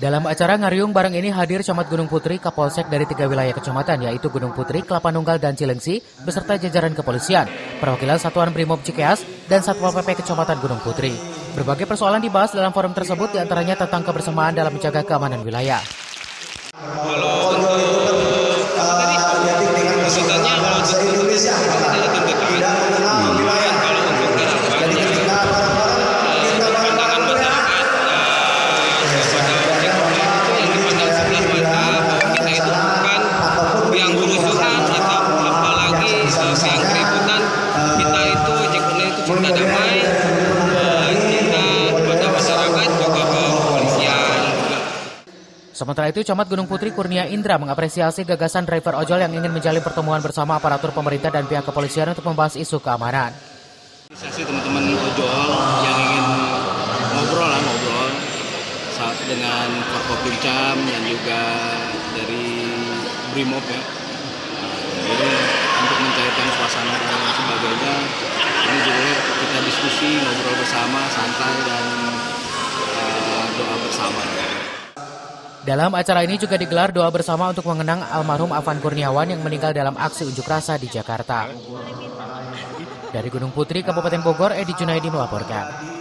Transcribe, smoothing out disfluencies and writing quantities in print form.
Dalam acara ngariung bareng ini hadir Camat Gunung Putri, Kapolsek dari 3 wilayah kecamatan yaitu Gunung Putri, Kelapa Nunggal, dan Cilengsi beserta jajaran kepolisian, perwakilan Satuan Brimob Cikeas, dan Satpol PP Kecamatan Gunung Putri. Berbagai persoalan dibahas dalam forum tersebut, diantaranya tentang kebersamaan dalam menjaga keamanan wilayah. Sementara itu, Camat Gunung Putri Kurnia Indra mengapresiasi gagasan driver ojol yang ingin menjalin pertemuan bersama aparatur pemerintah dan pihak kepolisian untuk membahas isu keamanan. Apresiasi teman-teman ojol yang ingin ngobrol saat dengan Forkopimcam dan juga dari Brimob ya. Jadi untuk mencairkan suasana dan sebagainya, ini juga kita diskusi, ngobrol bersama, santai dan doa bersama. Dalam acara ini juga digelar doa bersama untuk mengenang almarhum Afan Kurniawan yang meninggal dalam aksi unjuk rasa di Jakarta. Dari Gunung Putri, Kabupaten Bogor, Edi Junaidi melaporkan.